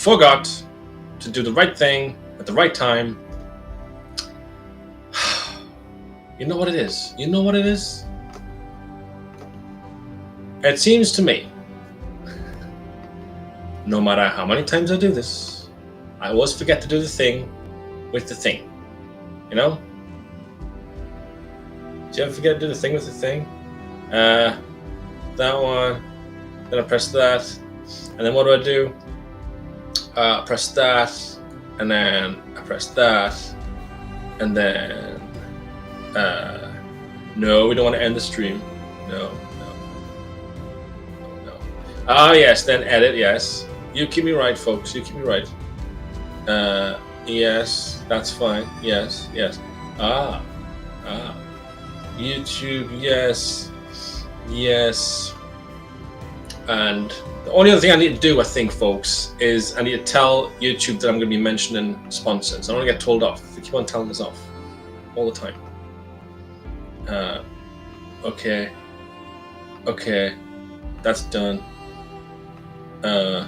forgot to do the right thing at the right time. You know what it is? You know what it is? It seems to me, no matter how many times I do this, I always forget to do the thing with the thing. You know? Do you ever forget to do the thing with the thing? That one, then I press that, and then what do? I press that, and then I press that, and then, no, we don't want to end the stream. No. Ah, yes, then edit, yes. You keep me right, folks, you keep me right. Yes, that's fine, yes. YouTube, yes. And the only other thing I need to do, I think, folks, is I need to tell YouTube that I'm going to be mentioning sponsors. I don't want to get told off. They keep on telling us off all the time. Okay, that's done. There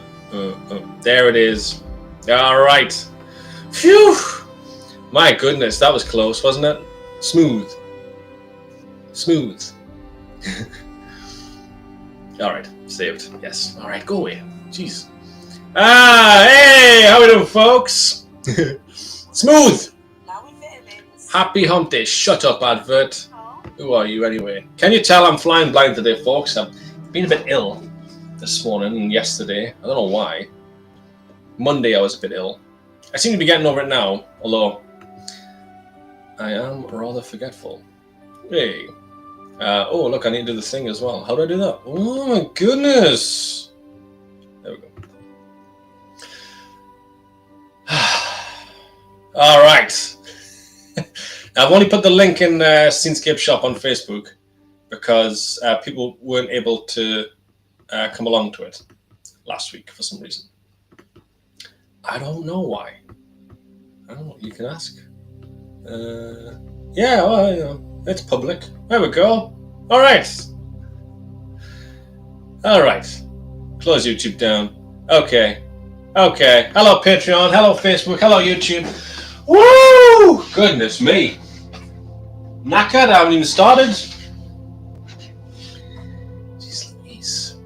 it is. All right. Phew! My goodness, that was close, wasn't it? Smooth. All right, saved. Yes. All right, go away. Jeez. Hey, how we doing, folks? Smooth. Happy hump day. Shut up, advert. Who are you anyway? Can you tell I'm flying blind today, folks? I've been a bit ill this morning and yesterday. I don't know why. Monday I was a bit ill. I seem to be getting over it now, although I am rather forgetful. Hey. Oh, look, I need to do the thing as well. How do I do that? Oh, my goodness. There we go. All right. I've only put the link in SeasonScape shop on Facebook because people weren't able to come along to it last week for some reason. I don't know why. I don't know. You can ask. Yeah, well, you know, it's public. There we go. All right. Close YouTube down. Okay. Hello, Patreon. Hello, Facebook. Hello, YouTube. Woo! Goodness me. Knackered. I haven't even started. Jeez Louise.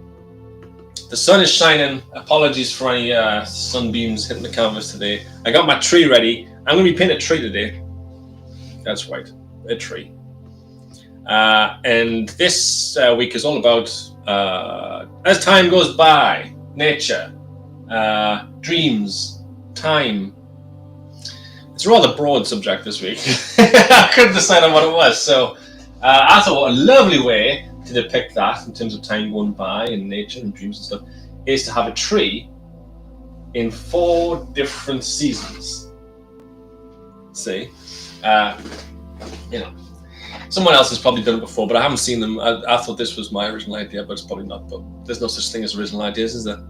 The sun is shining. Apologies for any sunbeams hitting the canvas today. I got my tree ready. I'm going to be painting a tree today. That's right. A tree. And this week is all about as time goes by, nature, dreams, time. It's a rather broad subject this week. I couldn't decide on what it was, so I thought what a lovely way to depict that in terms of time going by and nature and dreams and stuff is to have a tree in 4 different seasons. See? You know, someone else has probably done it before, but I haven't seen them. I thought this was my original idea, but it's probably not. But there's no such thing as original ideas, is there?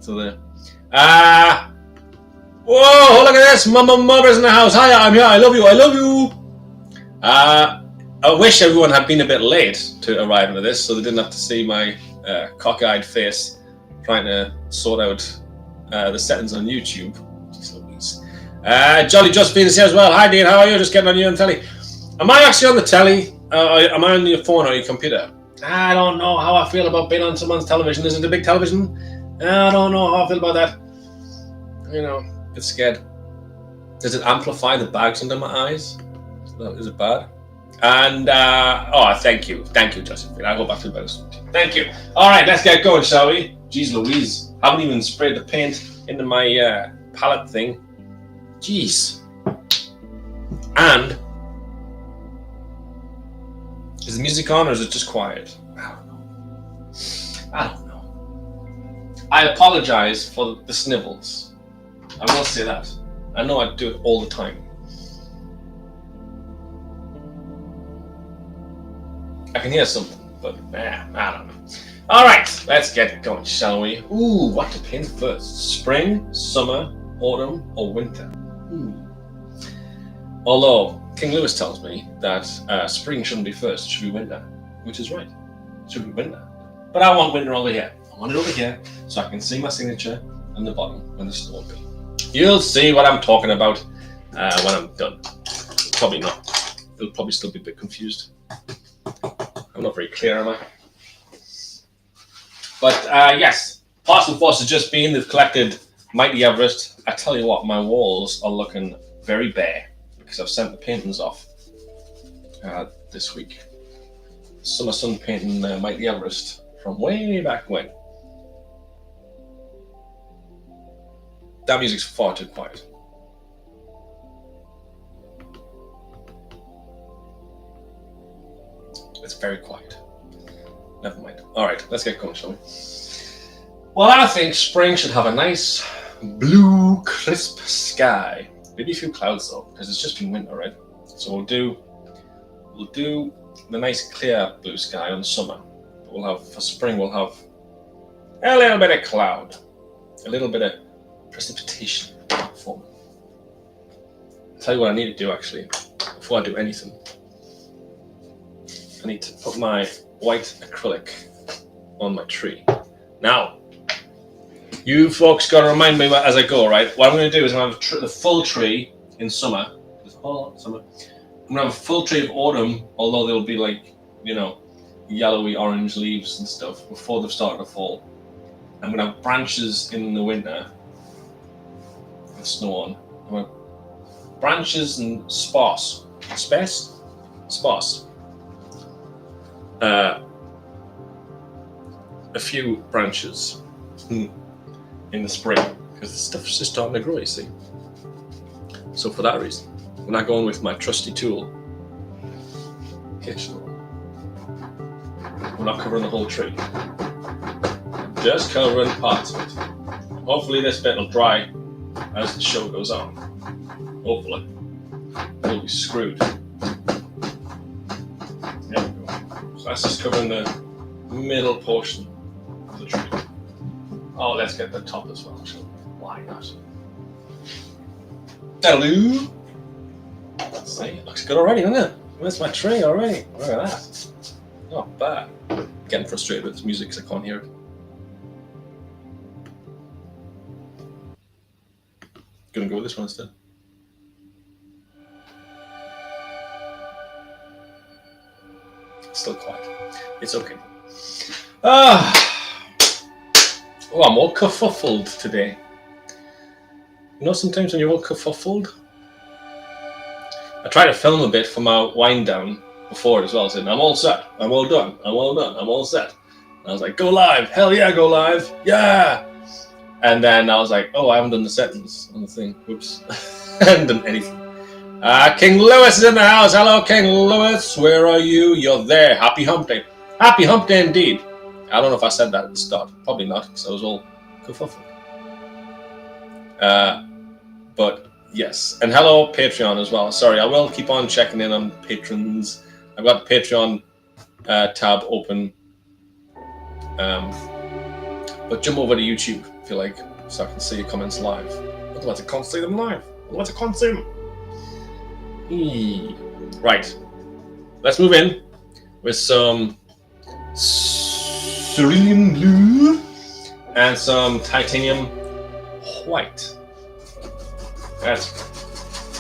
So there. Whoa! Look at this! Mother's in the house. Hi, I'm here. I love you. I wish everyone had been a bit late to arrive into this, so they didn't have to see my cockeyed face trying to sort out the settings on YouTube. Jeez Louise. Jolly Josephine is here as well. Hi, Dean. How are you? Just getting on you on telly. Am I actually on the telly? Am I on your phone or your computer? I don't know how I feel about being on someone's television. Is it a big television? I don't know how I feel about that. You know, get scared. Does it amplify the bags under my eyes? Is it bad? And, thank you, Josephine. I hope I feel better soon. Thank you. All right, let's get going, shall we? Jeez Louise. I haven't even sprayed the paint into my palette thing. Jeez. And is the music on or is it just quiet? I don't know. I apologize for the snivels. I will say that. I know I do it all the time. I can hear something, but I don't know. All right, let's get going, shall we? Ooh, what to paint first? Spring, summer, autumn, or winter? Although King Lewis tells me that spring shouldn't be first, it should be winter, which is right. It should be winter. But I want winter over here. I want it over here so I can see my signature and the bottom and the snow will be. You'll see what I'm talking about when I'm done. Probably not. It'll probably still be a bit confused. I'm not very clear, am I? But yes, Parcel Force has just been. They've collected Mighty Everest. I tell you what, my walls are looking very bare because I've sent the paintings off this week. Summer sun painting Mighty Everest from way back when. That music's far too quiet. It's very quiet. Never mind. All right, let's get going, shall we? Well, I think spring should have a nice blue, crisp sky. Maybe a few clouds though, because it's just been winter, right? So we'll do the nice clear blue sky on summer. But we'll have for spring. We'll have a little bit of cloud, a little bit of precipitation for me. I'll tell you what I need to do actually before I do anything. I need to put my white acrylic on my tree. Now, you folks got to remind me as I go, right? What I'm going to do is I'm going to have the full tree in summer. I'm going to have a full tree of autumn, although there'll be like, you know, yellowy orange leaves and stuff before they've started to fall. I'm going to have branches in the winter with snow on. I'm going to have branches and sparse. A few branches in the spring because the stuff's just starting to grow, you see. So for that reason, we're not going with my trusty tool. We're not covering the whole tree, just covering parts of it. Hopefully this bit will dry as the show goes on. Hopefully. We'll be screwed. There we go. So that's just covering the middle portion of the tree. Oh, let's get the top as well, shall we? Why not? Hello. See, it looks good already, doesn't it? Where's my tree already? Look at that. Not bad. Getting frustrated with this music because I can't hear it. Gonna go with this one instead. Still quiet. It's okay. Oh, I'm all kerfuffled today. You know, sometimes when you're all kerfuffled, I try to film a bit for my wind down before as well, saying I'm all set, I'm all done, I'm all done, I'm all set. And I was like, go live, hell yeah, go live, yeah. And then I was like, oh, I haven't done the settings on the thing. Whoops. I haven't done anything. King Lewis is in the house. Hello, King Lewis. Where are you? You're there. Happy hump day. Happy hump day indeed. I don't know if I said that at the start. Probably not, because I was all kerfuffled. But yes. And hello, Patreon as well. Sorry, I will keep on checking in on patrons. I've got the Patreon tab open. But jump over to YouTube if you like, so I can see your comments live. Otherwise, I can't see them live. Otherwise, I can't see them. Right. Let's move in with some cerulean blue and some titanium white. That's good.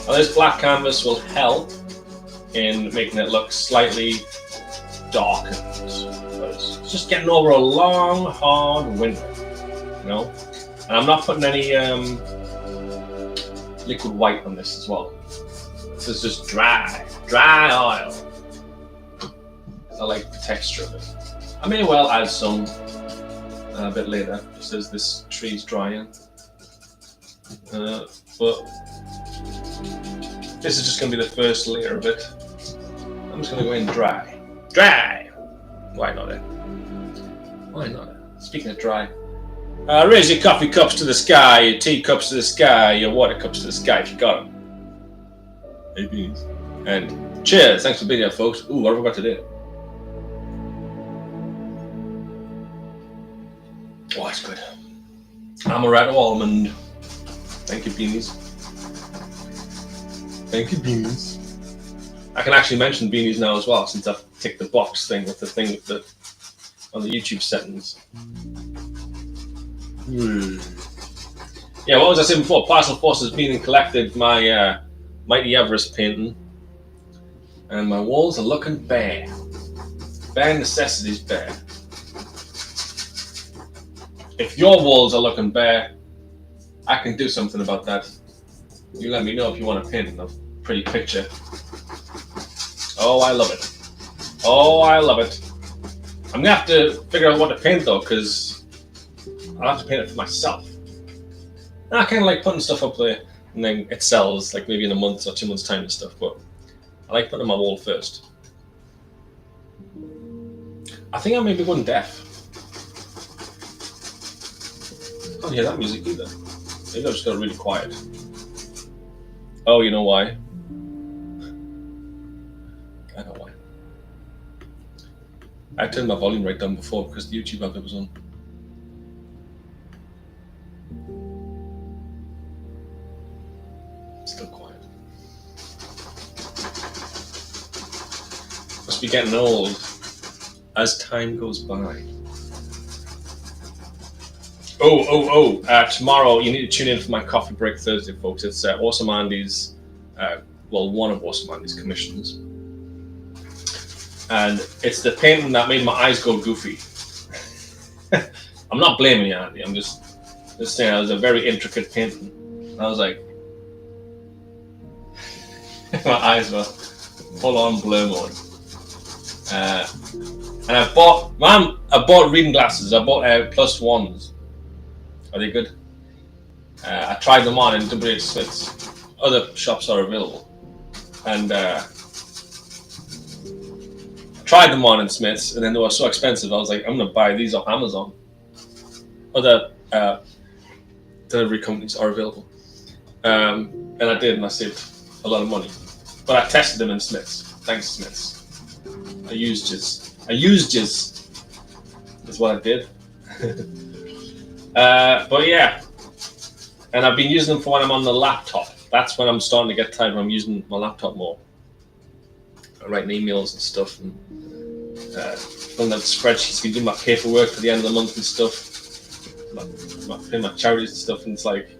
Now, this black canvas will help in making it look slightly darker. It's just getting over a long, hard winter, you know. And I'm not putting any liquid white on this as well. This is just dry oil. I like the texture of it. I may well add some a bit later, just as this tree's drying. But this is just going to be the first layer of it. I'm just going to go in dry. Why not? Why not? Speaking of dry, raise your coffee cups to the sky, your tea cups to the sky, your water cups to the sky if you got them. Hey, beans. And cheers. Thanks for being here, folks. Ooh, what have I got to do? Oh, that's good. Amaretto almond. Thank you, beanies. Thank you, beanies. I can actually mention beanies now as well, since I've ticked the box thing with the on the YouTube settings. Yeah, what was I saying before? Parcel Force has been and collected my Mighty Everest painting. And my walls are looking bare. Bare necessities bare. If your walls are looking bare, I can do something about that. You let me know if you want to paint a pretty picture. Oh, I love it. Oh, I love it. I'm gonna have to figure out what to paint though, because I'll have to paint it for myself. I kind of like putting stuff up there and then it sells like maybe in a month or 2 months time and stuff, but I like putting it on my wall first. I think I may be going deaf. I don't hear that music either. Maybe I just got really quiet. Oh, you know why? I know why. I turned my volume right down before because the YouTube advert was on. Still quiet. Must be getting old as time goes by. Tomorrow you need to tune in for my Coffee Break Thursday, folks. It's Awesome Andy's, one of Awesome Andy's commissions. And it's the painting that made my eyes go goofy. I'm not blaming you, Andy. I'm just saying it was a very intricate painting. And I was like, my eyes were full on blur mode. And I bought reading glasses. I bought +1s. Are they good? I tried them on in WH Smith's. Other shops are available. And I tried them on in Smith's, and then they were so expensive. I was like, I'm going to buy these off Amazon. Other delivery companies are available. And I did, and I saved a lot of money. But I tested them in Smith's. Thanks, Smith's. I used jizz. That's what I did. But yeah, and I've been using them for when I'm on the laptop. That's when I'm starting to get tired when I'm using my laptop more. I'm writing emails and stuff, and filling out spreadsheets, been doing my paperwork for the end of the month and stuff, paying my charities and stuff, and it's like,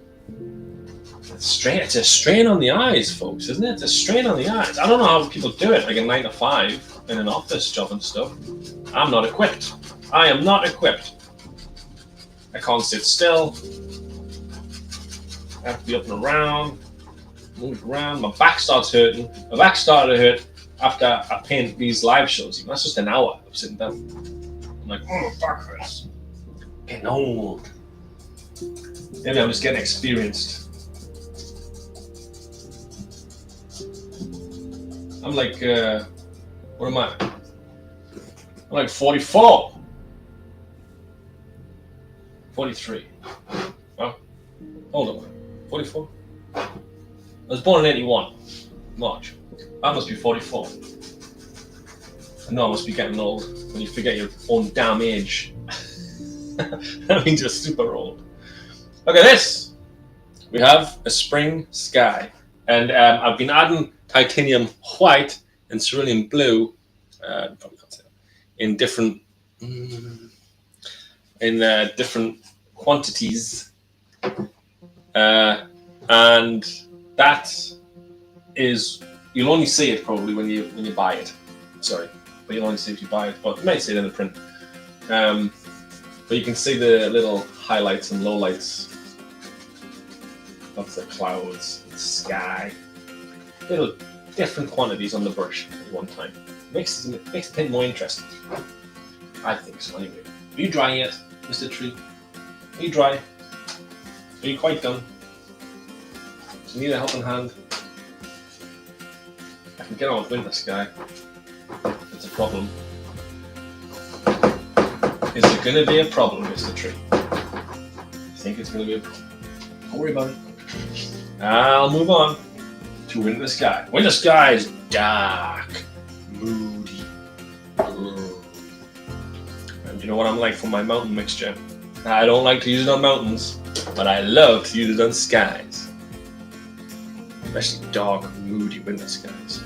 it's a strain on the eyes, folks, isn't it? It's a strain on the eyes. I don't know how people do it, like a 9 to 5 in an office job and stuff. I'm not equipped. I am not equipped. I can't sit still. I have to be up and around, move around. My back starts hurting. My back started to hurt after I paint these live shows. That's just an hour of sitting down. I'm like, oh, my back hurts. Getting old. Maybe I'm just getting experienced. I'm like, what am I? I'm like 44. 43. Well, hold on. 44? I was born in 81, March. I must be 44. I know I must be getting old when you forget your own damn age. That means you're super old. Look at this. We have a spring sky. And I've been adding titanium white and cerulean blue, probably can't say that, in different different quantities, and that is, you'll only see it probably when you buy it. Sorry, but you'll only see it if you buy it. But you may see it in the print. But you can see the little highlights and lowlights of the clouds, the sky, little different quantities on the brush at one time. Makes the paint more interesting. I think so. Anyway, are you dry yet, Mr. Tree? Are you dry? Are you quite done? Do you need a helping hand? I can get on with Winter Sky. It's a problem. Is it going to be a problem, Mr. Tree? I think it's going to be a problem. Don't worry about it. I'll move on to Winter Sky. Winter Sky is dark, moody. And you know what I'm like for my mountain mixture? I don't like to use it on mountains, but I love to use it on skies. Especially dark, moody winter skies.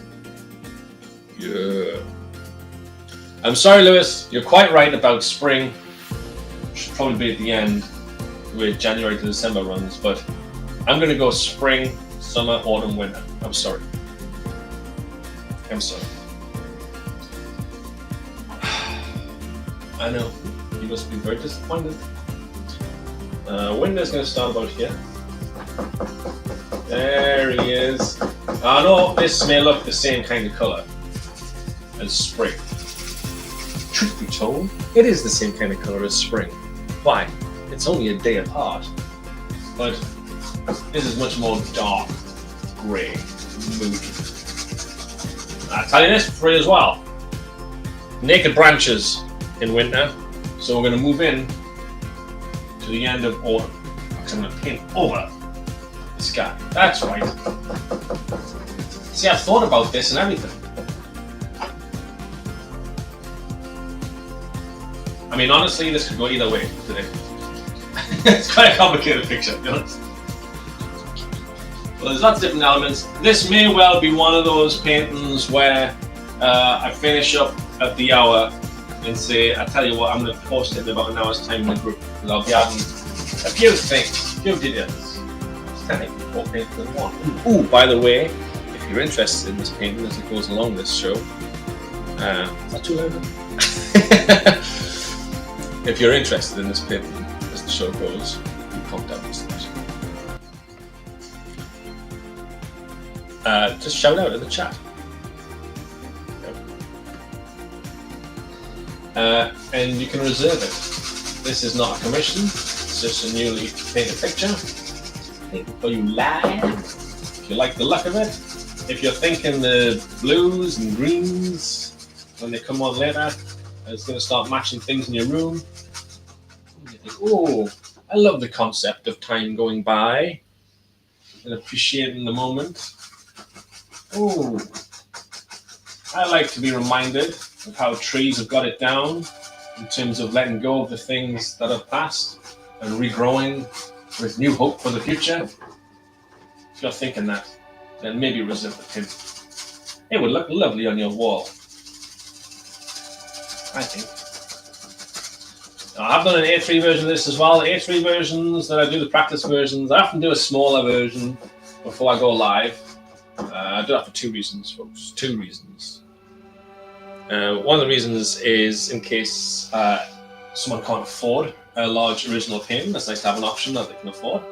Yeah. I'm sorry, Lewis. You're quite right about spring. Should probably be at the end. the way January to December runs, but I'm going to go spring, summer, autumn, winter. I'm sorry. I know, you must be very disappointed. Winter's going to start about here. There he is. I know this may look the same kind of colour as spring. Truth be told, it is the same kind of colour as spring. Why? It's only a day apart. But this is much more dark, grey, moody. I'll tell you this for free as well. Naked branches in winter, so we're going to move in to the end of autumn. Because I'm going to paint over the sky. That's right. See, I've thought about this and everything. I mean, honestly, this could go either way today. It's quite a complicated picture, to be honest. Well, there's lots of different elements. This may well be one of those paintings where I finish up at the hour and say, I tell you what, I'm going to post it in about an hour's time in the group, because I'll be adding a few things, a few details. It's technically 4 paintings in one. Ooh, by the way, if you're interested in this painting as it goes along this show, is that too loud? If you're interested in this painting as the show goes, you contact us. Just shout out in the chat. And you can reserve it. This is not a commission, it's just a newly painted picture. For you live, if you like the look of it. If you're thinking the blues and greens, when they come on later, it's going to start matching things in your room. You think, oh, I love the concept of time going by and appreciating the moment. Oh, I like to be reminded of how trees have got it down in terms of letting go of the things that have passed and regrowing with new hope for the future. If you're thinking that, then maybe reserve the pin. It would look lovely on your wall, I think. Now, I've done an A3 version of this as well. The A3 versions that I do, the practice versions, I often do a smaller version before I go live. I do that for 2 reasons, folks. 2 reasons. One of the reasons is in case someone can't afford a large original painting. It's nice to have an option that they can afford.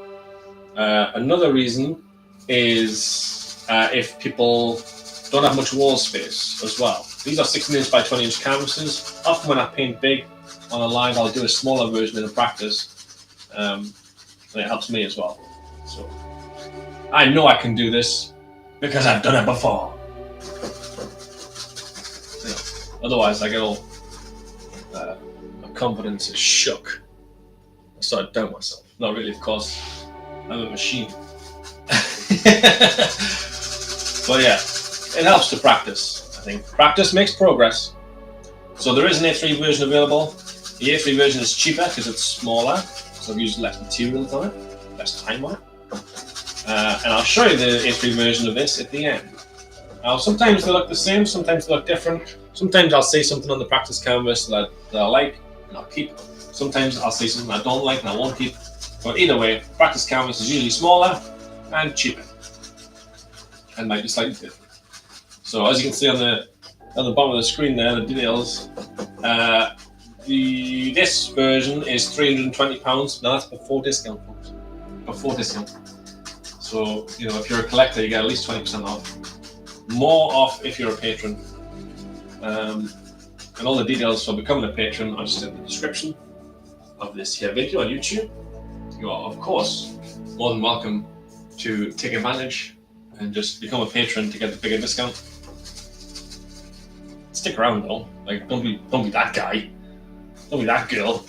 Another reason is if people don't have much wall space as well. These are 16-inch by 20-inch canvases. Often when I paint big on a line, I'll do a smaller version in the practice. And it helps me as well. So I know I can do this because I've done it before. Otherwise, I get all my confidence is shook. I start to doubt myself. Not really, of course. I'm a machine. But yeah, it helps to practice. I think practice makes progress. So there is an A3 version available. The A3 version is cheaper because it's smaller, so I've used less materials on it, less time on it. And I'll show you the A3 version of this at the end. Now, sometimes they look the same, sometimes they look different. Sometimes I'll see something on the practice canvas that I like and I'll keep. Sometimes I'll see something I don't like and I won't keep. But either way, practice canvas is usually smaller and cheaper, and might be slightly different. So as you can see on the bottom of the screen there, the details. This version is £320. Now that's before discount, folks. Before discount. So if you're a collector, you get at least 20% off. More off if you're a patron. And all the details for becoming a patron are just in the description of this here video on YouTube. You are, of course, more than welcome to take advantage and just become a patron to get the bigger discount. Stick around though. Like, don't be that guy. Don't be that girl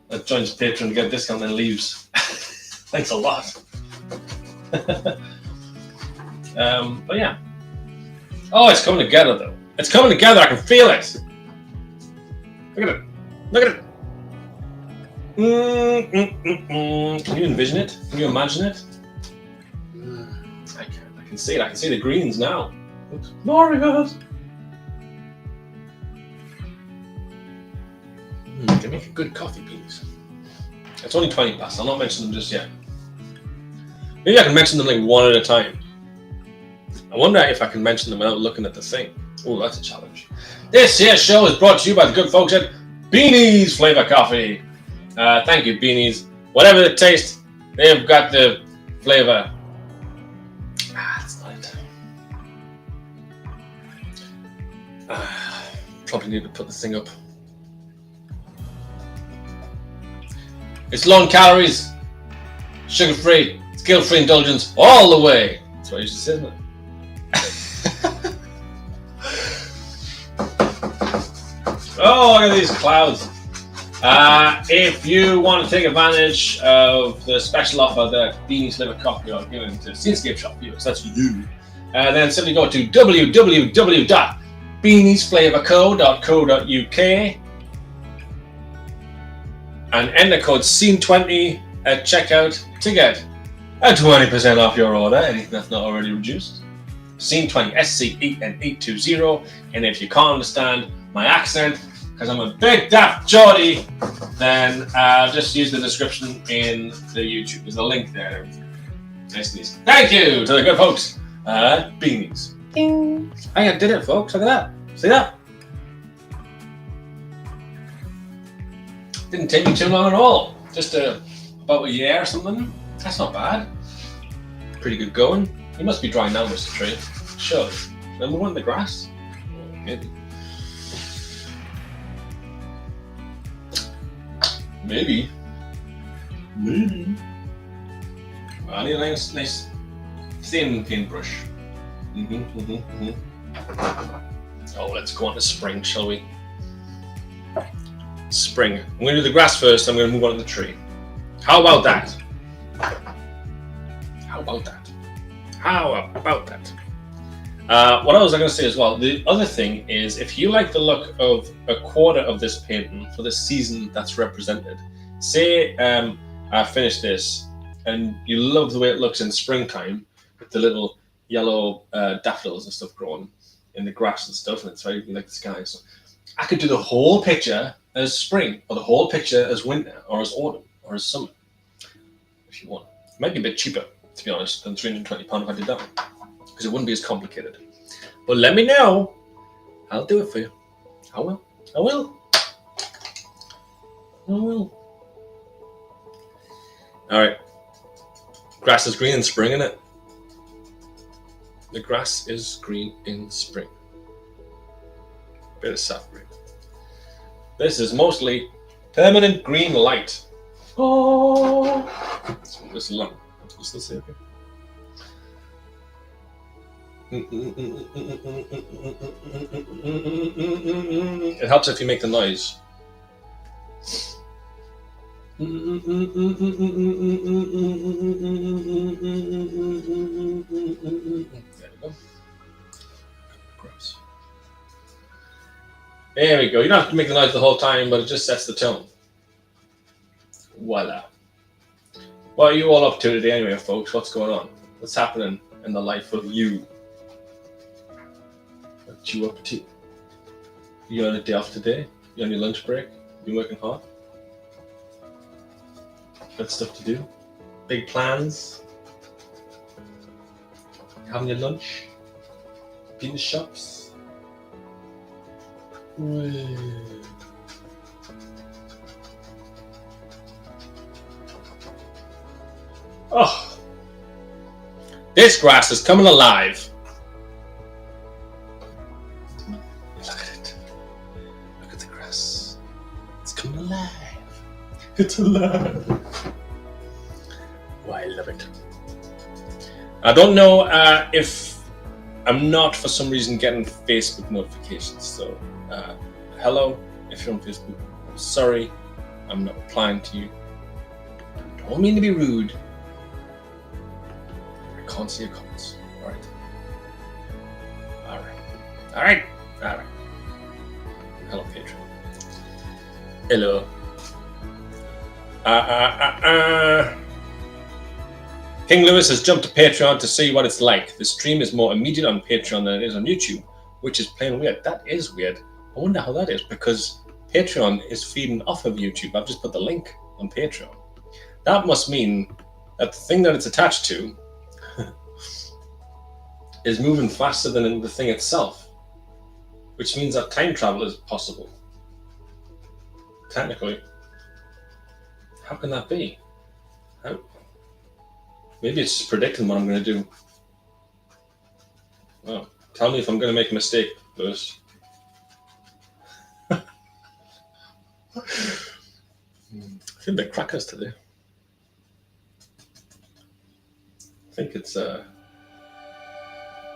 that joins Patreon to get a discount and then leaves. Thanks a lot. But yeah. Oh, it's coming together though. It's coming together. I can feel it. Look at it. Look at it. Can you envision it? Can you imagine it? I can see it. I can see the greens now. Looks glorious. Can make a good coffee, please. It's only 20 past. I'll not mention them just yet. Maybe I can mention them like one at a time. I wonder if I can mention them without looking at the thing. Oh, that's a challenge. This here show is brought to you by the good folks at Beanie's Flavor Coffee. Thank you, Beanies. Whatever the taste, they've got the flavor. That's not it. Probably need to put the thing up. It's low in calories, sugar-free, it's guilt-free indulgence all the way. That's what I used to say, isn't it? Oh, look at these clouds. If you want to take advantage of the special offer that Beanie's Flavor Coffee are giving to SeasonScape shop viewers, that's you, then simply go to www.beaniesflavorco.co.uk and enter code SCENE20 at checkout to get a 20% off your order, anything that's not already reduced. SCENE20, SCENE20, and if you can't understand my accent, because I'm a big daft Geordie, then just use the description in the YouTube. There's a link there. Nice and easy. Thank you to the good folks at Beanies. Ding. I did it, folks. Look at that. See that? Didn't take me too long at all. Just about a year or something. That's not bad. Pretty good going. You must be dry now, Mr. Tree. Sure. Then we want the grass. Maybe. Maybe. I need a nice thin paintbrush. Oh, let's go on to spring, shall we? Spring. I'm going to do the grass first. I'm going to move on to the tree. How about that? How about that? How about that? What I was going to say as well, the other thing is, if you like the look of a quarter of this painting for the season that's represented, say I finish this and you love the way it looks in springtime with the little yellow daffodils and stuff growing in the grass and stuff, and it's very like the sky. So I could do the whole picture as spring, or the whole picture as winter, or as autumn, or as summer, if you want. It might be a bit cheaper, to be honest, than £320 if I did that one, because it wouldn't be as complicated. But let me know. I'll do it for you. I will. I will. I will. All right. Grass is green in spring, isn't it? The grass is green in spring. Bit of soft green. This is mostly permanent green light. Oh, let's move this along. Let's see it. It helps if you make the noise. There we go. Gross. There we go. You don't have to make the noise the whole time, but it just sets the tone. Voila. What are you all up to today anyway, folks? What's going on? What's happening in the life of you? What you up to? You on a day off today? You on your lunch break? You working hard? Got stuff to do? Big plans? Having your lunch? Been to shops? Oh, this grass is coming alive. Look at it. Look at the grass. It's coming alive. It's alive. Oh, I love it. I don't know if I'm not for some reason getting Facebook notifications. So, hello, if you're on Facebook. I'm sorry, I'm not replying to you. I don't mean to be rude. I can't see your comments. Alright. Alright. Hello, Patreon. Hello. King Lewis has jumped to Patreon to see what it's like. The stream is more immediate on Patreon than it is on YouTube, which is plain weird. That is weird. I wonder how that is, because Patreon is feeding off of YouTube. I've just put the link on Patreon. That must mean that the thing that it's attached to is moving faster than the thing itself, which means that time travel is possible. Technically. How can that be? How? Maybe it's just predicting what I'm going to do. Well, tell me if I'm going to make a mistake first. I feel a bit crackers today. I think it's a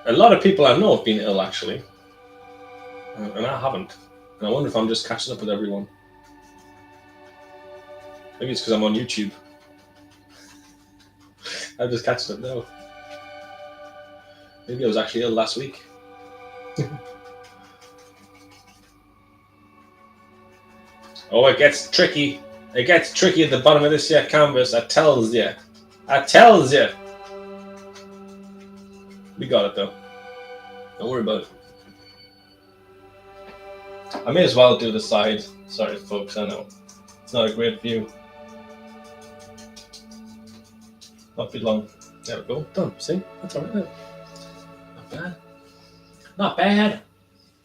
lot of people I know have been ill actually, and I haven't. And I wonder if I'm just catching up with everyone. Maybe it's because I'm on YouTube. I'm just catching up now. Maybe I was actually ill last week. Oh, it gets tricky. It gets tricky at the bottom of this here canvas. I tells you. I tells you. We got it though. Don't worry about it. I may as well do the side. Sorry, folks. I know it's not a great view. Not too long. There we go. Done. See? That's all right now. Not bad. Not bad.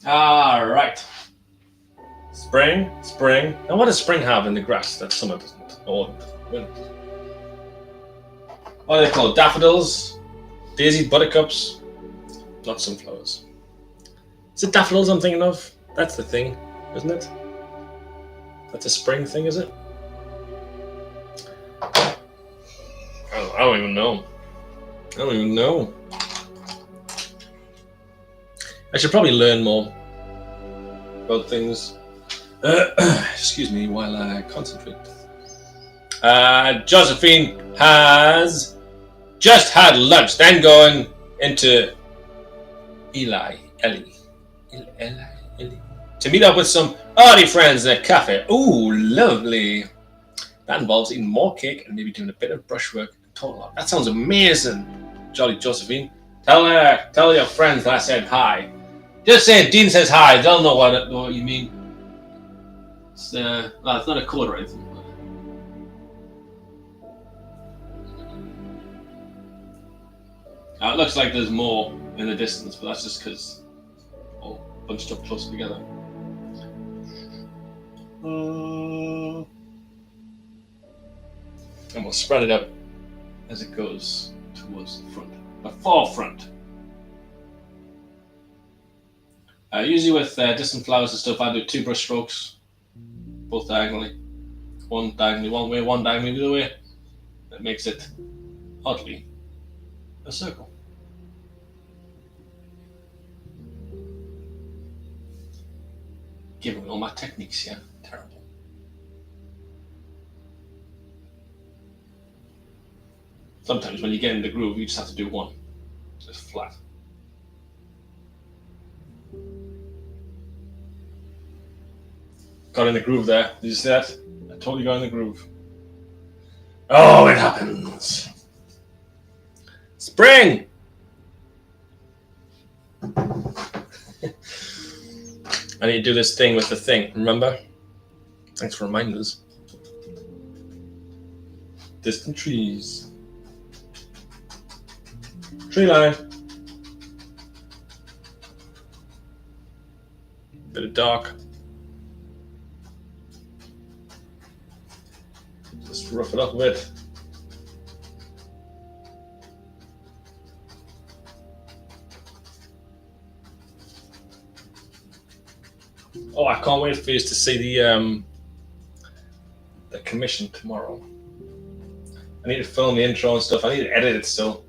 All right. Spring, spring. Now, what does spring have in the grass that summer doesn't? Or winter? What are they called? Daffodils, daisy buttercups, not sunflowers. Is it daffodils I'm thinking of? That's the thing, isn't it? That's a spring thing, is it? I don't even know. I don't even know. I should probably learn more about things. Excuse me while I concentrate. Josephine has just had lunch, then going into Eli, to meet up with some arty friends at a cafe. Ooh, lovely. That involves eating more cake and maybe doing a bit of brushwork. That sounds amazing. Jolly Josephine. Tell your friends that I said hi. Just say Dean says hi. They'll know what you mean. It's well, it's not a code or anything. It looks like there's more in the distance, but that's just because all bunched up close together. And we'll spread it out as it goes towards the front, the forefront. Usually with distant flowers and stuff, I do 2 brush strokes, both diagonally. One diagonally one way, one diagonally the other way. That makes it, oddly, a circle. Giving all my techniques here. Terrible. Sometimes when you get in the groove, you just have to do one. Just flat. Got in the groove there. Did you see that? I totally got in the groove. Oh, it happens. Spring! I need to do this thing with the thing, remember? Thanks for reminding us. Distant trees. Tree line. Bit of dark. Just rough it up a bit. Oh, I can't wait for you to see the commission tomorrow. I need to film the intro and stuff. I need to edit it still.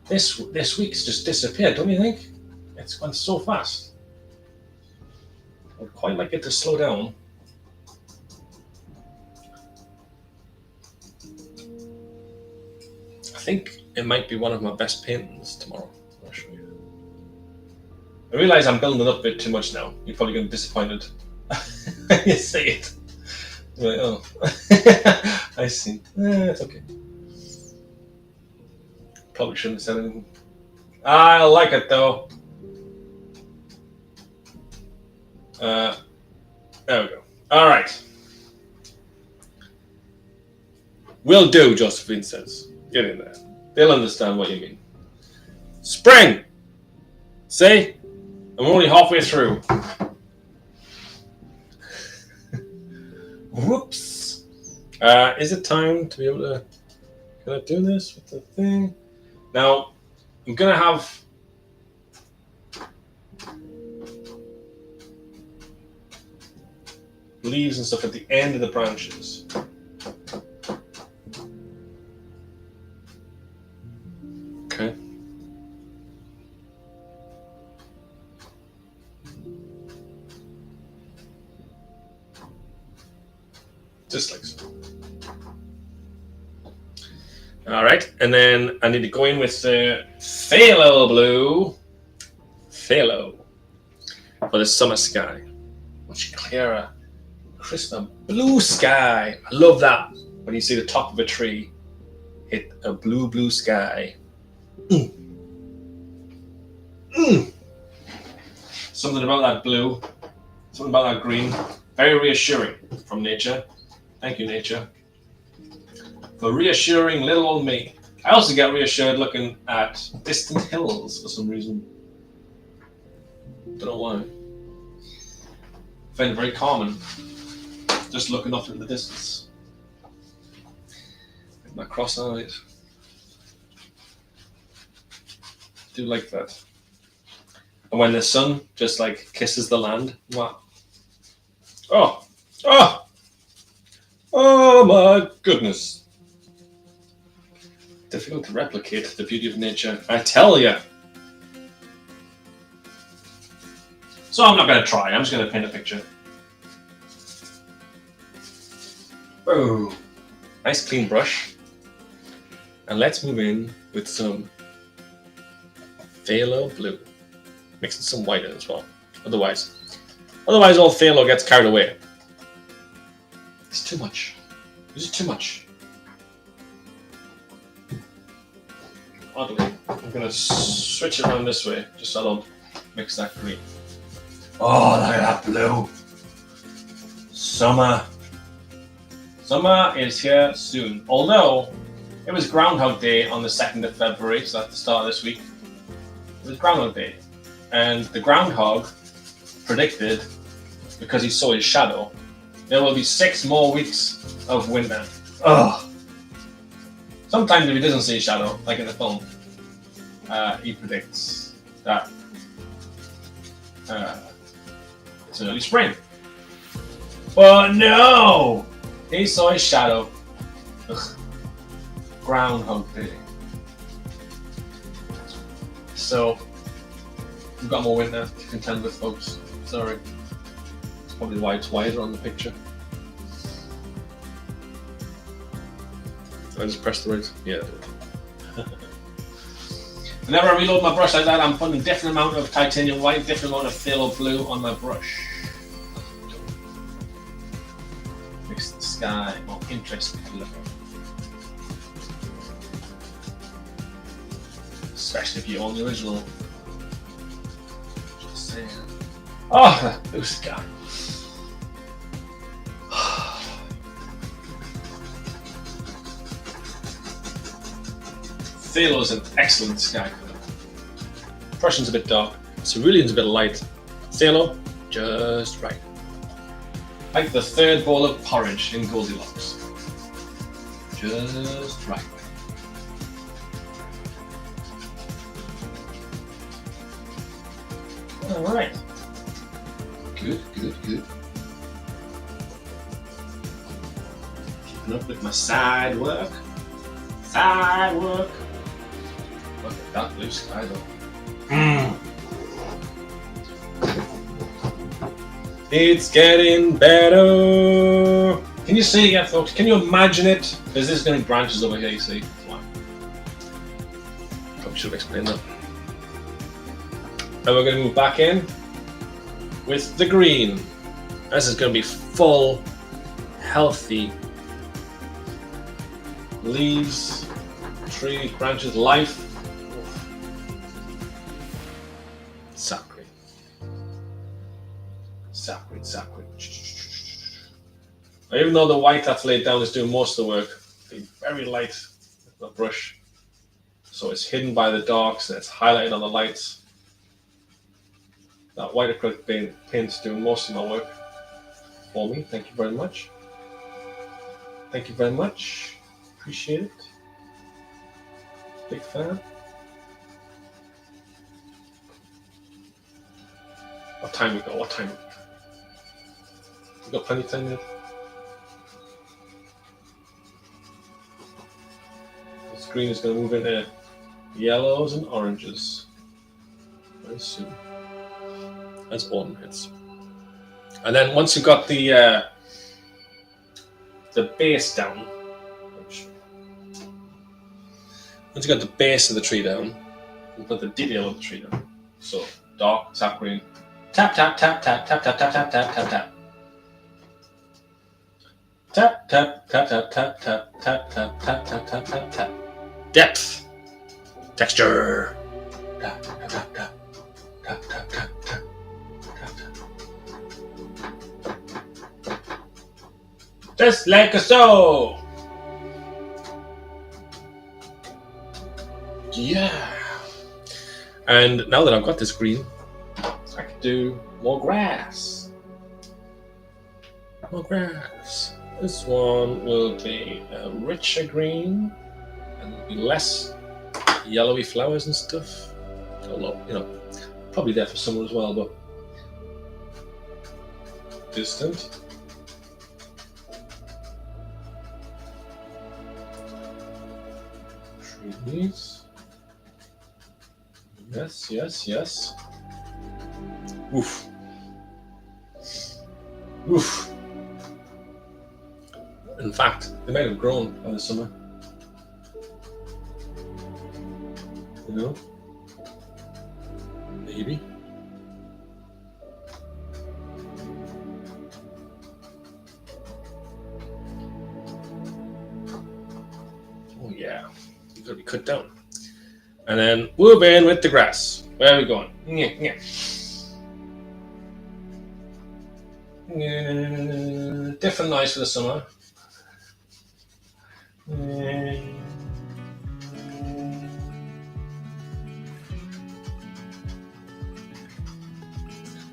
This week's just disappeared, don't you think? It's gone so fast. I would quite like it to slow down. I think it might be one of my best paintings tomorrow. I'll show you. I realise I'm building it up a bit too much now. You're probably going to be disappointed when you see it. You're like, oh, I see. It's okay. Probably shouldn't have said anything. I like it though. There we go. All right. Will do, Josephine says. Get in there. They'll understand what you mean. Spring! See? I'm only halfway through. Whoops. Is it time to be able to... Can I do this with the thing? Now, I'm going to have... leaves and stuff at the end of the branches. Okay. Just like so. All right, and then I need to go in with the phthalo blue. Phthalo for the summer sky. Much clearer, crisper blue sky. I love that when you see the top of a tree hit a blue sky. Something about that blue, something about that green, very reassuring from nature. Thank you, nature, for reassuring little old me. I also get reassured looking at distant hills for some reason. Don't know why. I find it very calming, just looking off in the distance. With my cross eyes. Do like that. And when the sun just like kisses the land, wow. Oh my goodness. Difficult to replicate the beauty of nature, I tell you. So I'm not going to try, I'm just going to paint a picture. Oh, nice clean brush. And let's move in with some phthalo blue. Mixing some white in as well. Otherwise all phthalo gets carried away. It's too much. This is too much. Oddly, I'm going to switch it around this way, just so I don't mix that green. Oh, look at that blue. Summer. Summer is here soon. Although, it was Groundhog Day on the 2nd of February, so that's the start of this week. It was Groundhog Day. And the groundhog predicted, because he saw his shadow, there will be 6 more weeks of winter. Ugh. Sometimes if he doesn't see his shadow, like in the film, he predicts that it's an early spring. But no! He saw his shadow. Ugh. Groundhog Day. So, we've got more winter to contend with, folks. Sorry. That's probably why it's wider on the picture. I just pressed the right. Yeah. Whenever I reload my brush like that, I'm putting a different amount of titanium white, different amount of phthalo blue on my brush. Makes the sky more interesting to look at. Especially if you own the original. Just saying. Oh, blue sky. Phthalo is an excellent sky colour. Prussian's a bit dark, Cerulean's a bit light. Phthalo, just right. Like the third bowl of porridge in Goldilocks. Just right. Alright. Good. Keeping up with my side work. Look at that blue sky though. It's getting better. Can you see it yet, folks? Can you imagine it? There's this many branches over here, you see. Come on. Probably should have explained that. And we're going to move back in with the green. This is going to be full, healthy leaves, trees, branches, life. Sacred. Even though the white that's laid down is doing most of the work, be very light with the brush. So it's hidden by the darks and it's highlighted on the lights. That white acrylic paint's doing most of my work for me. Thank you very much. Thank you very much. Appreciate it. Big fan. What time we got? What time? We got plenty of time yet. This green is going to move into yellows and oranges very soon as autumn hits. And then once you've got the base down, once you got the base of the tree down, you put the detail of the tree down. So dark, sap green, tap tap tap tap tap tap tap tap tap tap tap. Tap tap tap tap tap tap tap tap tap tap tap tap tap. Depth, texture. Tap tap tap tap tap tap tap tap. Just like so. Yeah. And now that I've got this green, I can do more grass. More grass. This one will be a richer green, and there'll be less yellowy flowers and stuff. Although, you know, probably there for summer as well, but distant. Trees. Yes, yes, yes. Oof. Oof. In fact, they might have grown by the summer. You know? Maybe. Oh yeah. You've got to be cut down. And then move in with the grass. Where are we going? Yeah. Different noise for the summer.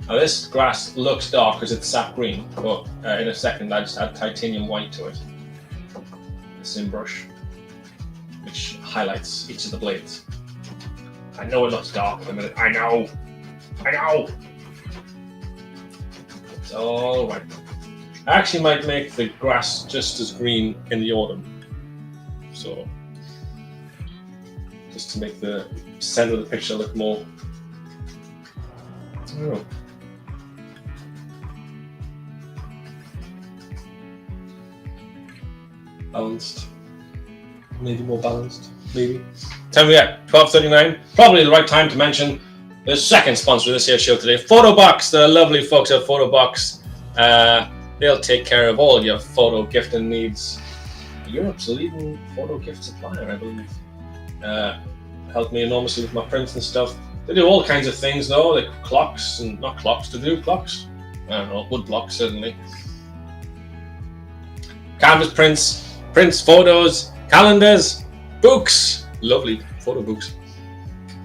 Now this grass looks dark because it's sap green, but in a second I just add titanium white to it. The sim brush, which highlights each of the blades. I know it looks dark in a minute. I know. It's all right. I actually might make the grass just as green in the autumn. So, just to make the center of the picture look more, I don't know, balanced. Maybe more balanced. Maybe. Time we at 12:39. Probably the right time to mention the second sponsor of this here show today, Photobox. The lovely folks at Photobox. They'll take care of all your photo gifting needs. Europe's leading photo gift supplier, I believe. Helped me enormously with my prints and stuff. They do all kinds of things though, like clocks and not clocks. Do they do clocks? I don't know, wood blocks certainly. Canvas prints, photos, calendars, books. Lovely photo books.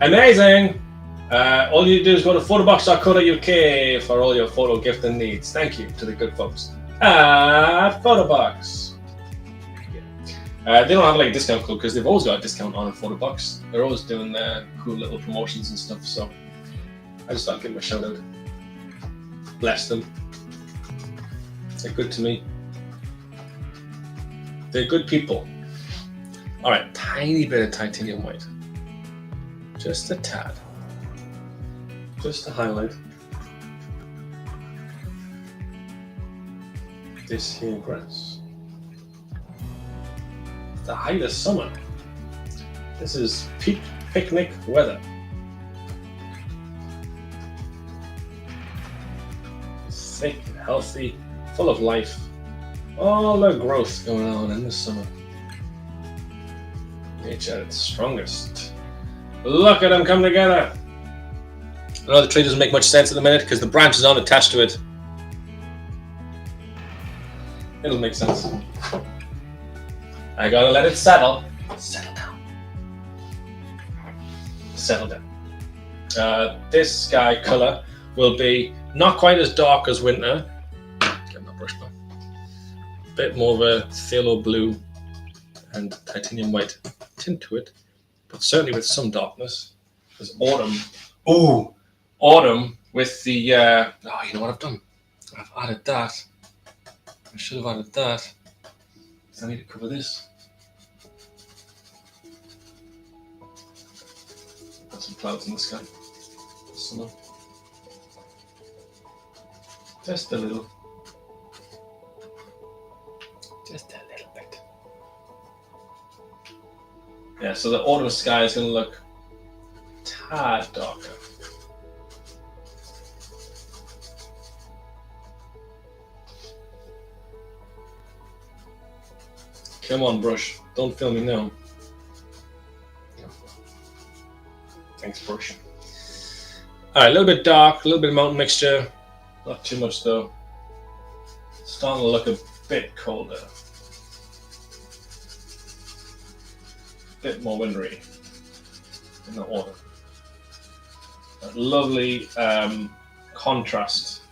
Amazing. All you do is go to photobox.co.uk for all your photo gifting needs. Thank you to the good folks at Photobox. They don't have like a discount code because they've always got a discount on a Photobox. They're always doing cool little promotions and stuff. So I just thought I'd give them a shout out. Bless them. They're good to me. They're good people. All right, tiny bit of titanium white. Just a tad. Just to highlight this here grass. The height of summer. This is peak picnic weather. Thick, healthy, full of life. All the growth going on in the summer. Nature at its strongest. Look at them come together. I know the tree doesn't make much sense at the minute because the branches aren't attached to it. It'll make sense. I gotta let it settle. Settle down. Settle down. This sky color will be not quite as dark as winter. Get my brush back. A bit more of a phthalo blue and titanium white tint to it, but certainly with some darkness. There's autumn. Ooh, autumn with the. Oh, you know what I've done? I've added that. I should have added that. I need to cover this. Got some clouds in the sky. Summer. Just a little. Just a little bit. Yeah, so the autumn sky is going to look a tad darker. Come on, brush. Don't film me now. Thanks, brush. Alright, a little bit dark, a little bit of mountain mixture. Not too much though. Starting to look a bit colder. A bit more wintry in the autumn. That lovely contrast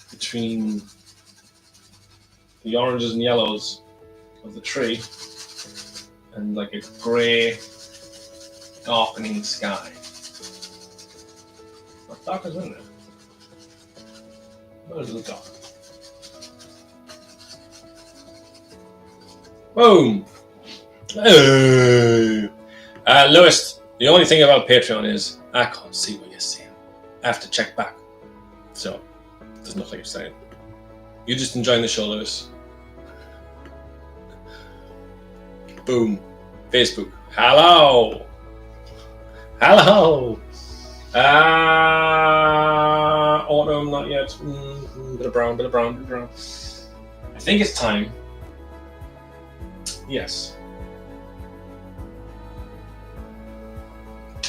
between the oranges and yellows of the tree and like a grey darkening sky. Not dark as winter, but a little dark. Boom! Oh. Lewis, the only thing about Patreon is I can't see what you're saying. I have to check back. So, there's nothing you're saying. You're just enjoying the show, Lewis. Boom. Facebook. Hello. Hello. Autumn, not yet. Bit of brown, bit of brown, bit of brown. I think it's time. Yes.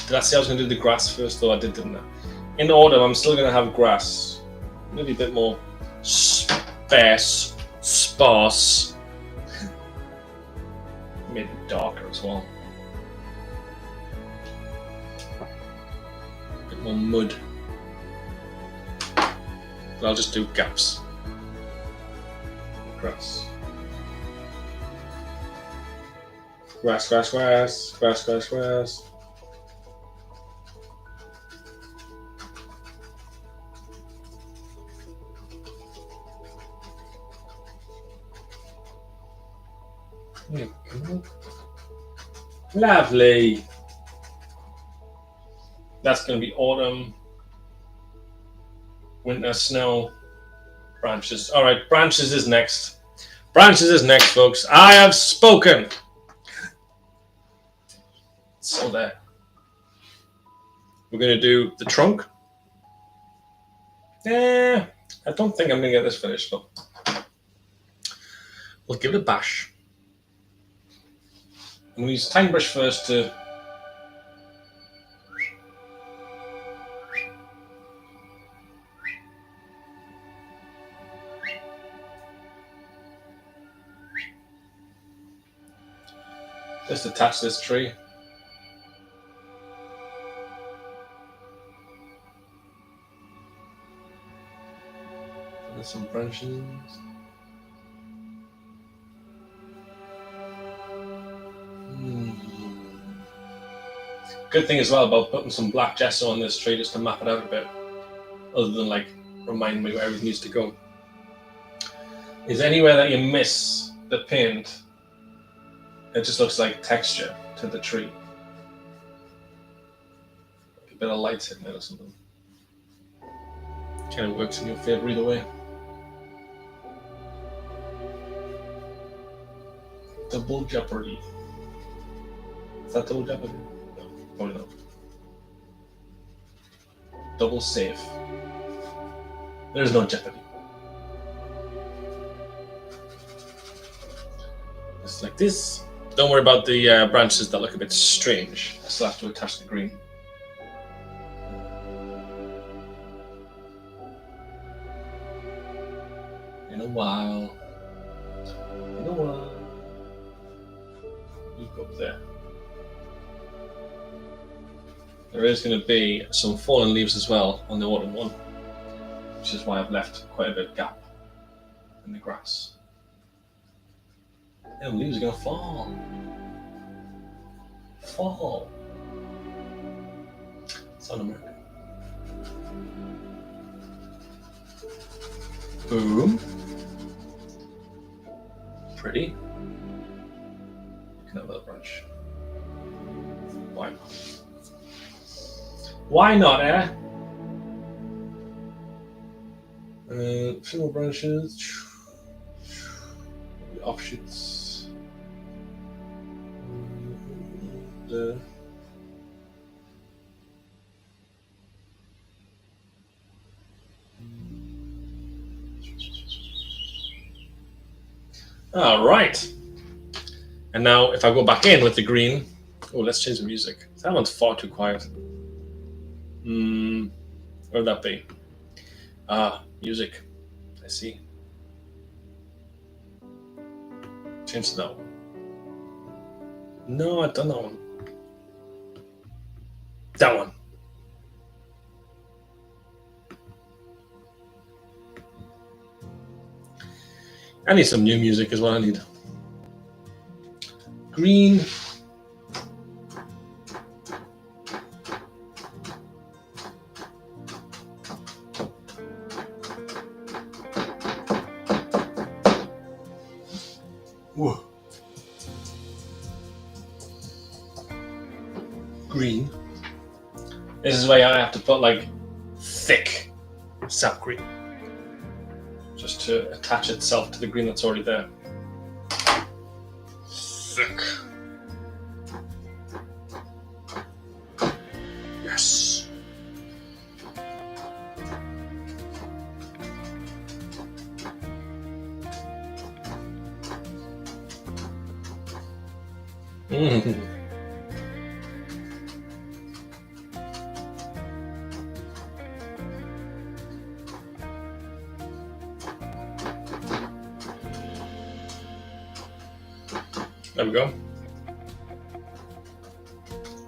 Did I say I was going to do the grass first, though? I did, didn't I? In autumn, I'm still going to have grass. Maybe a bit more sparse. Maybe darker as well. A bit more mud. But I'll just do gaps. Grass. Grass, grass, grass, grass, grass, grass. Lovely. That's going to be autumn, winter, snow, branches. All right, branches is next. Branches is next, folks. I have spoken. So there. We're going to do the trunk. I don't think I'm going to get this finished, but we'll give it a bash. I'm going to use a tiny brush first to just attach this tree. There's some branches. Good thing as well about putting some black gesso on this tree just to map it out a bit, other than like remind me where everything needs to go, is anywhere that you miss the paint, it just looks like texture to the tree. Like a bit of light hitting it or something. Kind of works in your favour either way. Double jeopardy. Is that double jeopardy? No, probably not. Double safe. There's no jeopardy. Just like this. Don't worry about the branches that look a bit strange. I still have to attach the green. In a while. In a while. Go up there. There is going to be some fallen leaves as well on the autumn one, which is why I've left quite a bit of gap in the grass. The leaves are going to fall. Fall. Sound American. Boom. Pretty. You can have that branch. Why not? Why not, eh? Few more branches. Offshoots. There. All right. And now if I go back in with the green, oh, let's change the music. That one's far too quiet. Where would that be? Music. I see. Change to that one. No, I've done that one. That one. I need some new music is what I need. Green. Whoa. Green. This is where I have to put like thick sap green, just to attach itself to the green that's already there. Thick. Yes. There we go.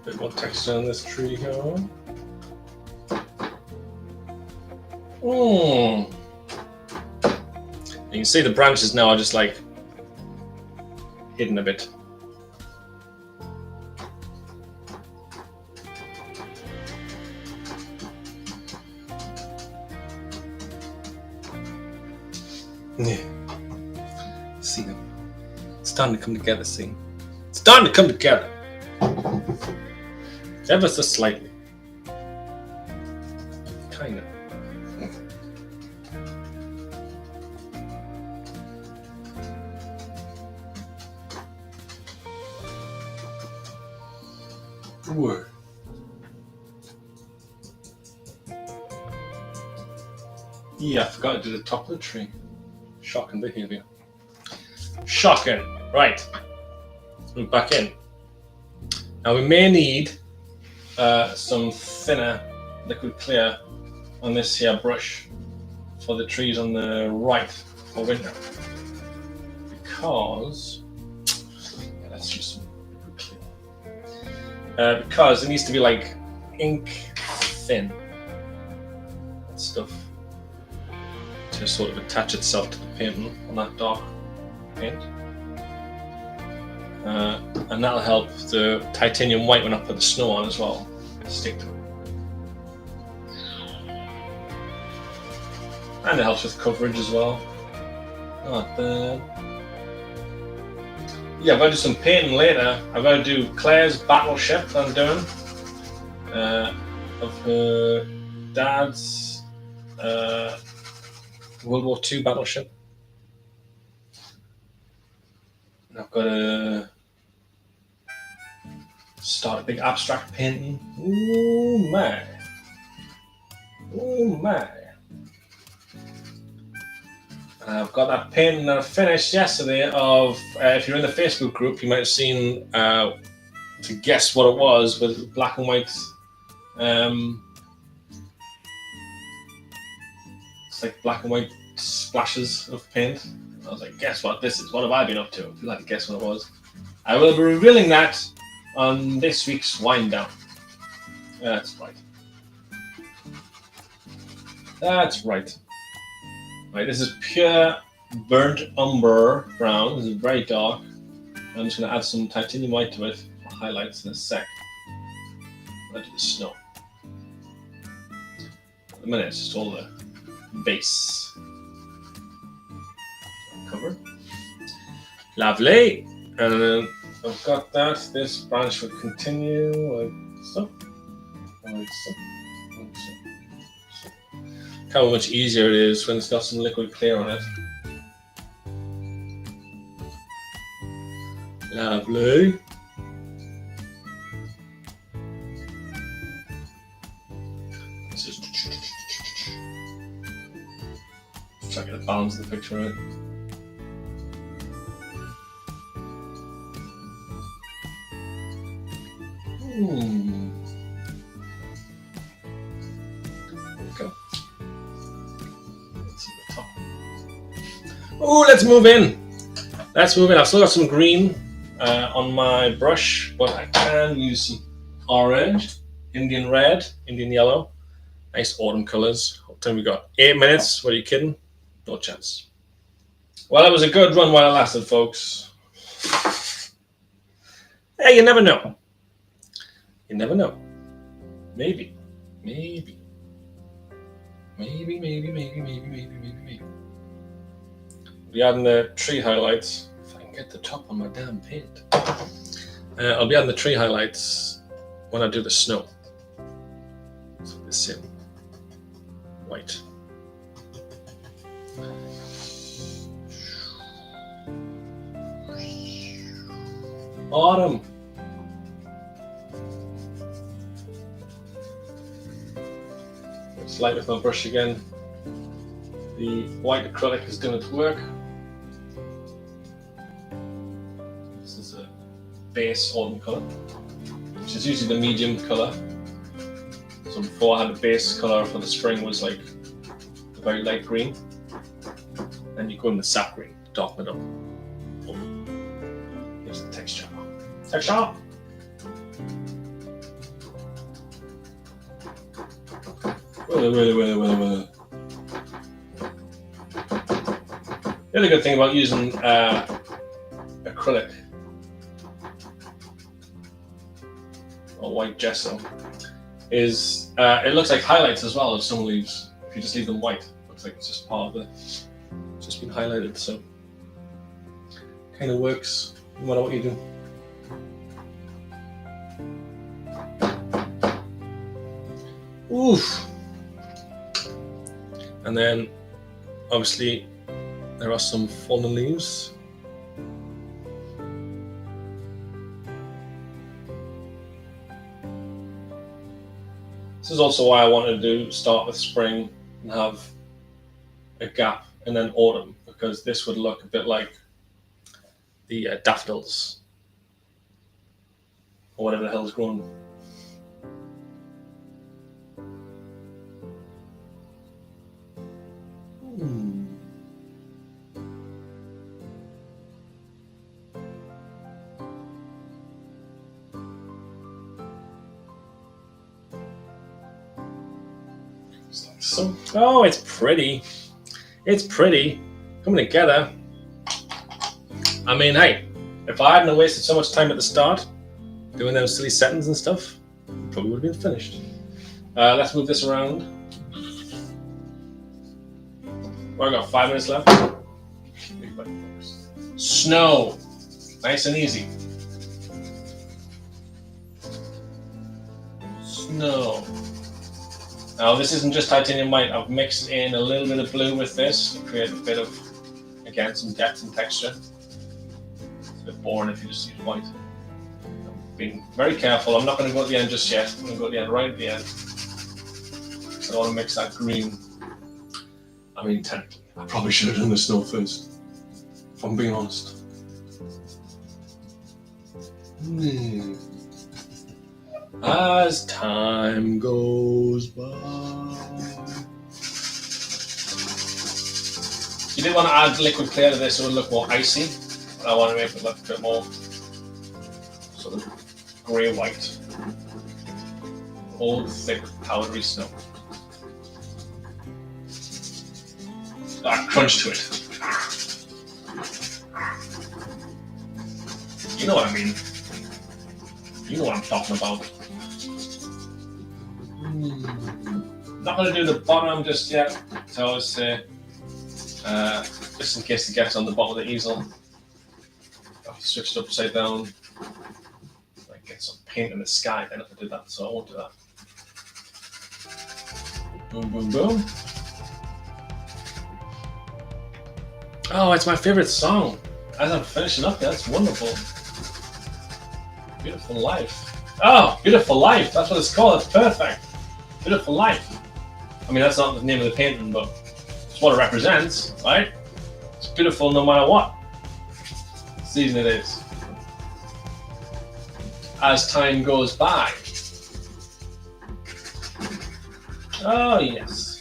Bit more texture on this tree here. You can see the branches now are just like hidden a bit. Yeah. See them. It's starting to come together, see? It's starting to come together. Ever so slightly. Kind of. Word. Yeah, I forgot to do the top of the tree. Shocking behavior. Shocking. Right. Let's move back in. Now we may need some thinner liquid clear on this here brush for the trees on the right for winter. Because let's use some liquid clear. Because it needs to be like ink thin. That stuff. To sort of attach itself to the painting on that dark paint. And that'll help the titanium white when I put the snow on as well stick to it. And it helps with coverage as well. Not bad. Yeah, I've got to do some painting later. I've got to do Claire's battleship that I'm doing. Of her dad's World War II battleship. And I've got to start a big abstract painting. Ooh my. Ooh my. And I've got that painting that I finished yesterday of, if you're in the Facebook group, you might have seen, to guess what it was, with black and white. It's like black and white splashes of paint. I was like, guess what this is? What have I been up to? If you'd like to guess what it was. I will be revealing that on this week's wind down. That's right. That's right. Right, this is pure burnt umber brown. This is very dark. I'm just going to add some titanium white to it for highlights in a sec. I'll do the snow. At the minute, it's just all the base. Cover. Lovely. And then I've got that. This branch would continue like so. Like so. Like so. How much easier it is when it's got some liquid clear on it. Lovely. Just try to get the balance of the picture right. There we go. Let's see the top. Oh, let's move in. Let's move in. I've still got some green on my brush, but I can use some orange, Indian red, Indian yellow. Nice autumn colors. What time we got? 8 minutes. What are you kidding? No chance. Well, it was a good run while it lasted, folks. Hey, you never know. You never know. Maybe. Maybe. Maybe, maybe, maybe, maybe, maybe, maybe, maybe. We'll be adding the tree highlights. If I can get the top on my damn paint. I'll be adding the tree highlights when I do the snow. So the same white. Autumn. It's light with my brush again. The white acrylic is doing its work. This is a base autumn colour, which is usually the medium colour. So before I had the base colour for the spring was like a very light green. Then you go in the sap green, darken it up. Here's the texture. Texture! Well. The other good thing about using acrylic or white gesso is it looks like highlights as well as some leaves. If you just leave them white, it looks like it's just part of the, it's just been highlighted. So kind of works no matter what you do. Oof. And then obviously there are some fallen leaves. This is also why I wanted to start with spring and have a gap and then autumn, because this would look a bit like the daffodils or whatever the hell's growing. So, oh, it's pretty. It's pretty. Coming together. I mean, hey, if I hadn't wasted so much time at the start doing those silly settings and stuff, it probably would have been finished. Let's move this around. Well, I've got 5 minutes left. Snow. Nice and easy. Snow. Now this isn't just titanium white. I've mixed in a little bit of blue with this to create a bit of, again, some depth and texture. It's a bit boring if you just use white. I'm being very careful. I'm not going to go at the end just yet. I'm going to go at the end, right at the end. I don't want to mix that green. I mean, technically, I probably should have done the snow first, if I'm being honest. As time goes by. You did want to add liquid clear to this so it would look more icy. I want to make it look a bit more sort of grey-white, old, thick, powdery snow. Crunch to it. You know what I mean. You know what I'm talking about. Not going to do the bottom just yet. So I always say, just in case it gets on the bottom of the easel, I'll switch it upside down. Like get some paint in the sky then if I did that, so I won't do that. Boom, boom, boom. Oh, it's my favorite song. As I'm finishing up, that's wonderful. Beautiful Life. Oh, Beautiful Life. That's what it's called. That's perfect. Beautiful Life. I mean, that's not the name of the painting, but it's what it represents, right? It's beautiful no matter what season it is. As time goes by. Oh, yes.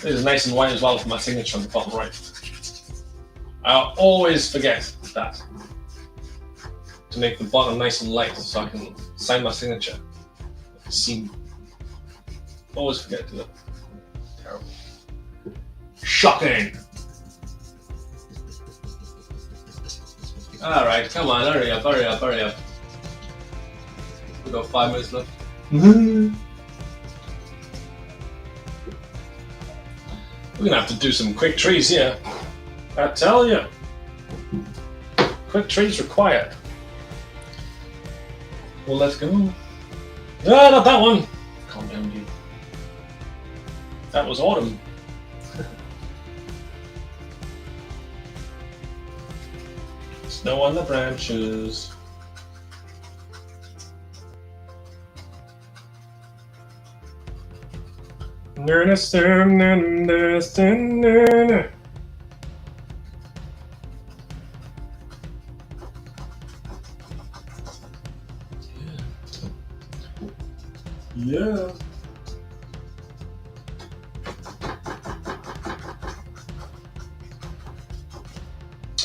It is nice and white as well for my signature on the bottom right. I always forget that. To make the bottom nice and light so I can sign my signature. Seam. Always forget to do that. Terrible. Shocking! Alright, come on, hurry up, hurry up, hurry up. We've got 5 minutes left. We're gonna have to do some quick trees here. I tell you. Quick trees required. Well, let's go. No, not that one. Calm down, dude. That was autumn. Snow on the branches. Yeah.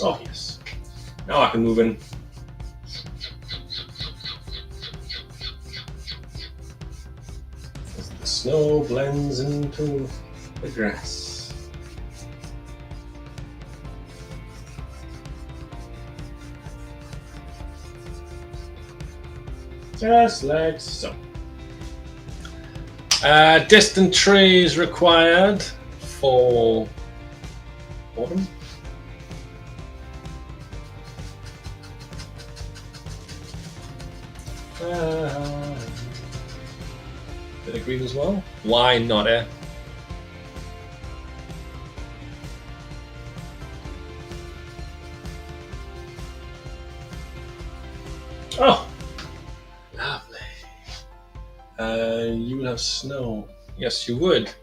Oh, yes. Now I can move in. As the snow blends into the grass. Just like so. Distant trees required for autumn. Bit of green as well. Why not, eh? Oh, lovely. You would have snow. Yes, you would.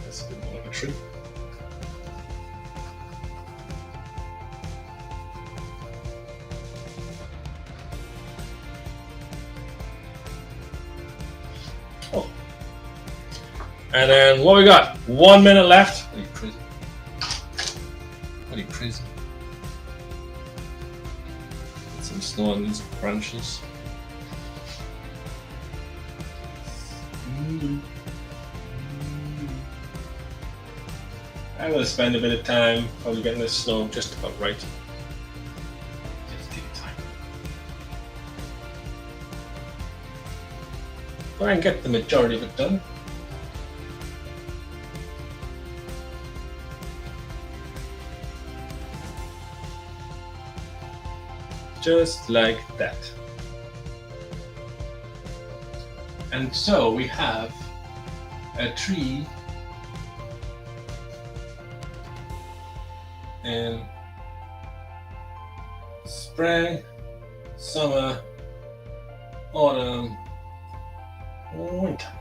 That's a bit more like a tree. Oh. And then what we got? 1 minute left. What are you crazy? What are you crazy? Get some snow on these branches. I'm going to spend a bit of time probably getting this snow just about right. Just take your time. But I can get the majority of it done. Just like that. And so we have a tree in spring, summer, autumn, winter.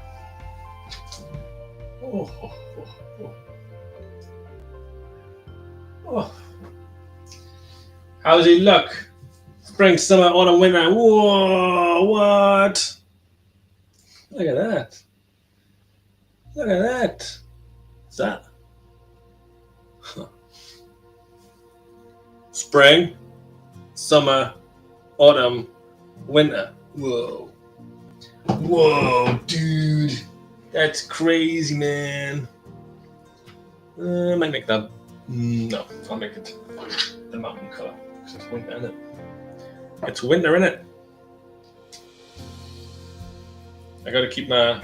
Oh, oh, oh, oh. Oh. How does he look? Spring, summer, autumn, winter. Whoa, what? Look at that. Look at that. What's that? Huh. Spring, summer, autumn, winter. Whoa. Whoa, dude. That's crazy, man. I might make that. No, I'll make it the mountain color. It's winter, isn't it? It's winter, isn't it? I gotta keep my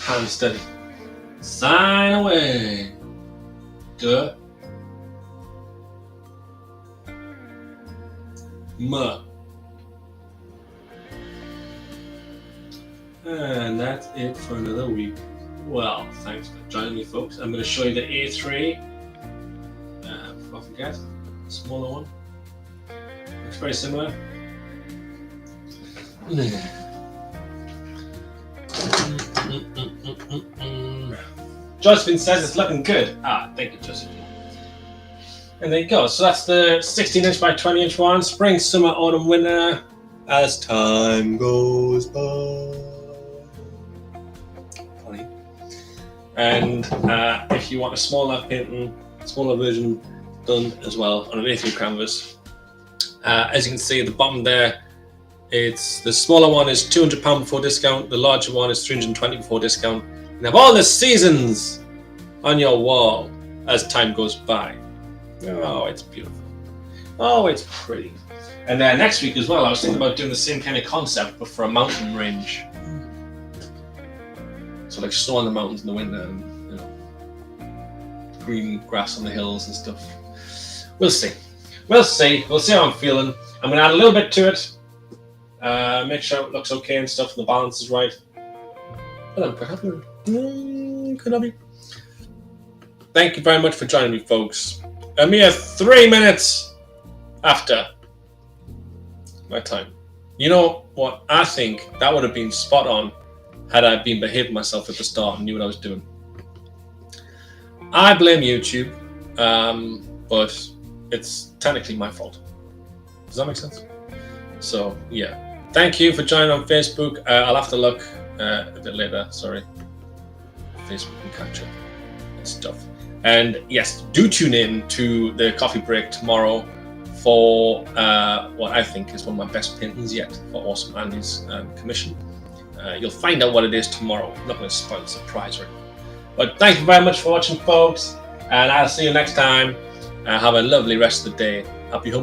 hand steady. Sign away. Duh. Muh. And that's it for another week. Well, thanks for joining me, folks. I'm going to show you the A3. Before I forget, smaller one. Looks very similar. Josephine says it's looking good. Thank you, Josephine. And there you go. So that's the 16-inch by 20-inch one. Spring, summer, autumn, winter. As time goes by. Funny. And if you want a smaller painting, smaller version done as well on an A3 canvas, as you can see at the bottom there, it's the smaller one is £200 before discount. The larger one is £320 before discount. You have all the seasons on your wall as time goes by. Oh, it's beautiful. Oh, it's pretty. And then next week as well, I was thinking about doing the same kind of concept, but for a mountain range. So like snow on the mountains in the winter, and you know, green grass on the hills and stuff. We'll see. We'll see. We'll see how I'm feeling. I'm gonna add a little bit to it. Make sure it looks okay and stuff, and the balance is right. But I'm quite happy with it. Could I be? Thank you very much for joining me, folks. A mere 3 minutes after my time. You know what? I think that would have been spot on had I been behaving myself at the start and knew what I was doing. I blame YouTube, but it's technically my fault. Does that make sense? So, yeah. Thank you for joining on Facebook. I'll have to look a bit later. Sorry. Facebook can catch up and stuff. And yes, do tune in to the coffee break tomorrow for what I think is one of my best paintings yet for Awesome Andy's commission. You'll find out what it is tomorrow. I'm not going to spoil the surprise right now. But thank you very much for watching, folks. And I'll see you next time. Have a lovely rest of the day. Happy home.